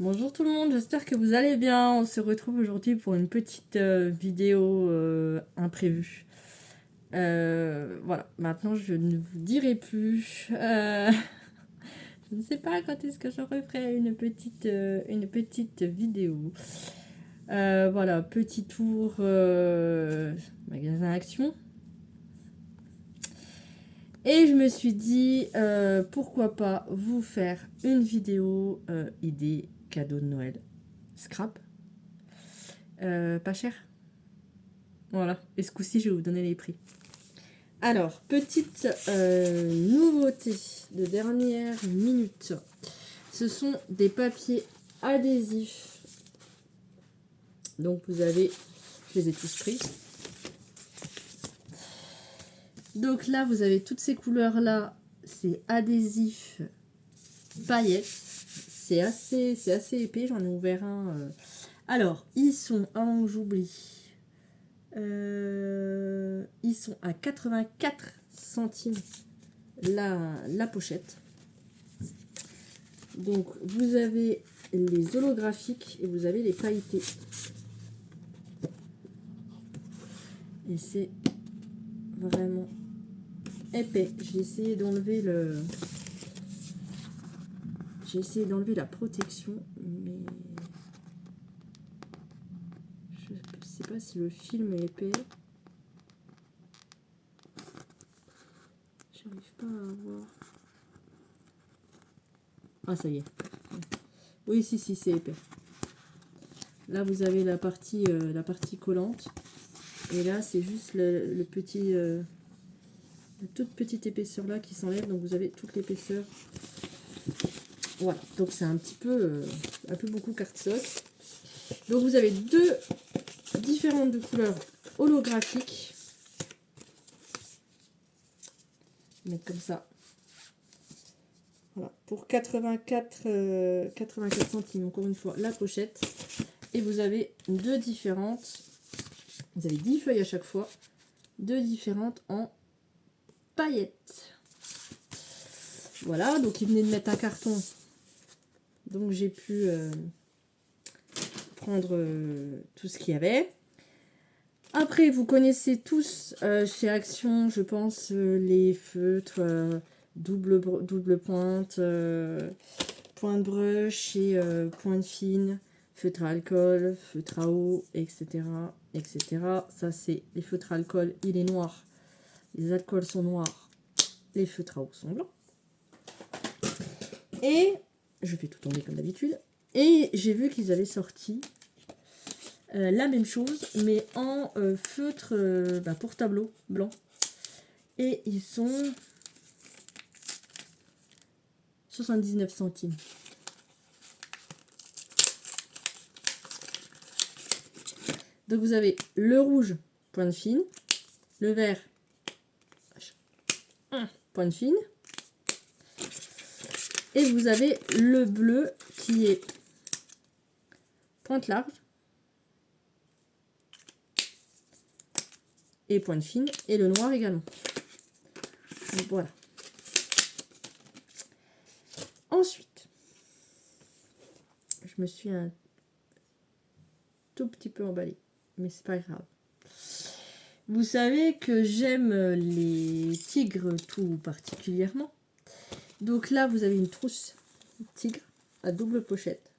Bonjour tout le monde, j'espère que vous allez bien. On se retrouve aujourd'hui pour une petite vidéo imprévue. Voilà, maintenant je ne vous dirai plus. Je ne sais pas quand est-ce que je referai une petite vidéo. Voilà, petit tour magasin Action. Et je me suis dit, pourquoi pas vous faire une vidéo idée cadeau de Noël. Scrap. Pas cher. Voilà. Et ce coup-ci, je vais vous donner les prix. Alors, petite nouveauté de dernière minute. Ce sont des papiers adhésifs. Donc, vous avez... Je les ai tous pris. Donc là, vous avez toutes ces couleurs-là. C'est adhésif paillettes. C'est assez épais. J'en ai ouvert un. Alors, ils sont... Avant que j'oublie... ils sont à 84 centimes la pochette. Donc vous avez les holographiques et vous avez les pailletés. Et c'est vraiment épais. J'ai essayé d'enlever la protection, mais je sais pas si le film est épais. J'arrive pas à voir. Ah, ça y est. Oui, si, c'est épais. Là, vous avez la partie collante. Et là, c'est juste le petit... la toute petite épaisseur là qui s'enlève. Donc, vous avez toute l'épaisseur. Voilà. Donc, c'est un peu beaucoup cardstock. Donc, vous avez deux différentes de couleurs holographiques. Mettre comme ça. Voilà, pour 84 centimes, encore une fois, la pochette. Et vous avez deux différentes, vous avez 10 feuilles à chaque fois, deux différentes en paillettes. Voilà, donc il venait de mettre un carton, donc j'ai pu prendre tout ce qu'il y avait. Après, vous connaissez tous chez Action, je pense, les feutres double pointe, pointe brush et pointe fine, feutre à alcool, feutre à eau, etc. etc. Ça, c'est les feutres à alcool, il est noir. Les alcools sont noirs, les feutres à eau sont blancs. Et je fais tout tomber comme d'habitude. Et j'ai vu qu'ils avaient sorti la même chose, mais en feutre pour tableau blanc. Et ils sont 79 centimes. Donc vous avez le rouge, pointe fine, le vert, pointe fine, et vous avez le bleu qui est pointe large et pointe fine, et le noir également. Donc voilà. Ensuite, je me suis un tout petit peu emballée, mais c'est pas grave. Vous savez que j'aime les tigres tout particulièrement. Donc là, vous avez une trousse tigre à double pochette.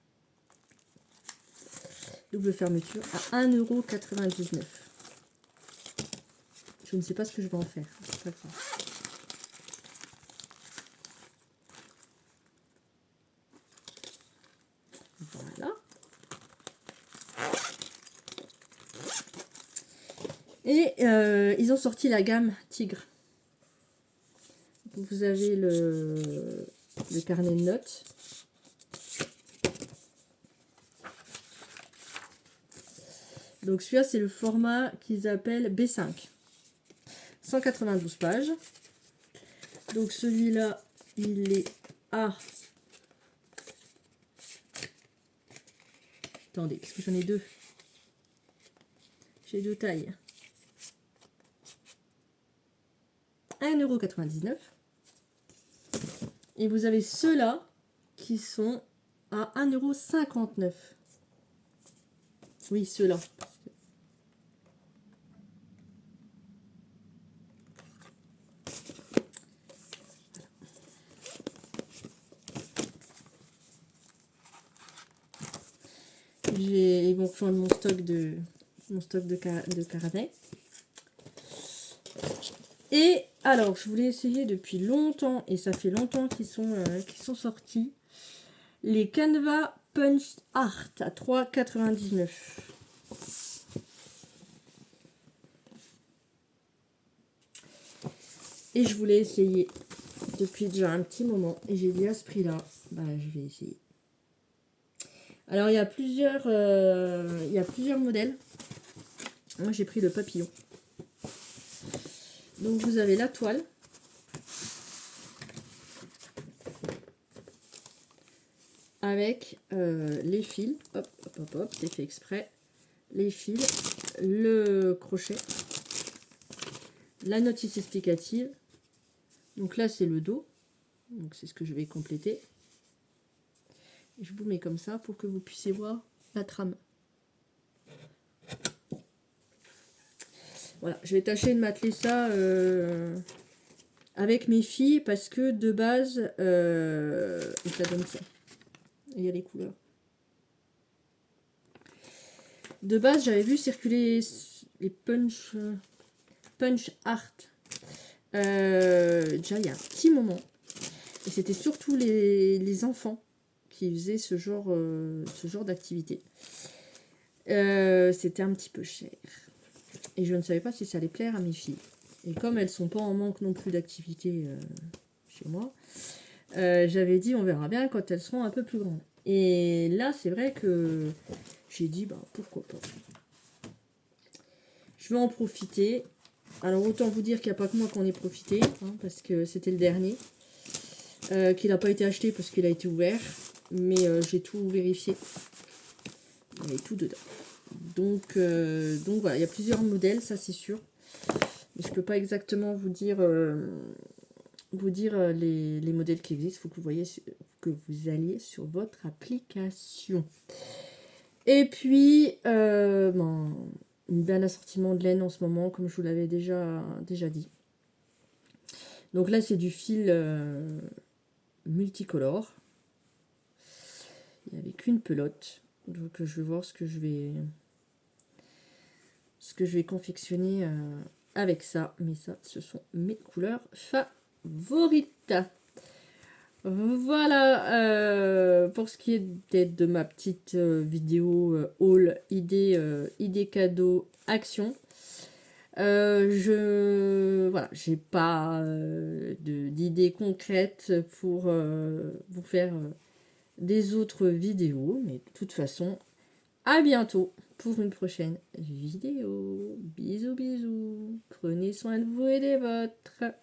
Double fermeture à 1,99 €. Je ne sais pas ce que je vais en faire. C'est pas grave. Voilà. Et ils ont sorti la gamme Tigre. Vous avez le carnet de notes. Donc celui-là, c'est le format qu'ils appellent B5. 192 pages. Donc celui-là, il est à... Attendez, parce que j'en ai deux. J'ai deux tailles. 1,99 €. Et vous avez ceux-là qui sont à 1,59 €. Oui, ceux-là. Ils vont rejoindre mon stock de caramel. Et alors, je voulais essayer depuis longtemps, et ça fait longtemps qu'ils sont sortis, les Canva Punch Art à 3,99 €. Et je voulais essayer depuis déjà un petit moment, et j'ai dit à ce prix-là, bah je vais essayer. Alors il y a plusieurs modèles. Moi j'ai pris le papillon. Donc vous avez la toile. Avec les fils, hop, hop, hop, hop, c'est fait exprès. Les fils, le crochet, la notice explicative. Donc là c'est le dos. Donc c'est ce que je vais compléter. Je vous mets comme ça pour que vous puissiez voir la trame. Voilà, je vais tâcher de m'atteler ça avec mes filles parce que de base, ça donne ça. Il y a les couleurs. De base, j'avais vu circuler les punch art déjà il y a un petit moment. Et c'était surtout les enfants qui faisaient ce genre d'activité. C'était un petit peu cher. Et je ne savais pas si ça allait plaire à mes filles. Et comme elles sont pas en manque non plus d'activité chez moi, j'avais dit on verra bien quand elles seront un peu plus grandes. Et là, c'est vrai que j'ai dit bah pourquoi pas. Je vais en profiter. Alors autant vous dire qu'il n'y a pas que moi qu'on ait profité, hein, parce que c'était le dernier. Qu'il n'a pas été acheté parce qu'il a été ouvert. Mais j'ai tout vérifié. Il y avait tout dedans. Donc voilà, il y a plusieurs modèles, ça c'est sûr. Mais je ne peux pas exactement vous dire les modèles qui existent. Il faut que vous alliez sur votre application. Et puis, un bel assortiment de laine en ce moment, comme je vous l'avais déjà dit. Donc là, c'est du fil multicolore. Il n'y avait qu'une pelote. Donc je vais voir ce que je vais confectionner avec ça. Mais ça, ce sont mes couleurs favorites. Voilà pour ce qui est de ma petite vidéo haul idée cadeau action. J'ai pas d'idées concrètes pour vous faire des autres vidéos, mais de toute façon, à bientôt pour une prochaine vidéo. Bisous, bisous. Prenez soin de vous et des vôtres.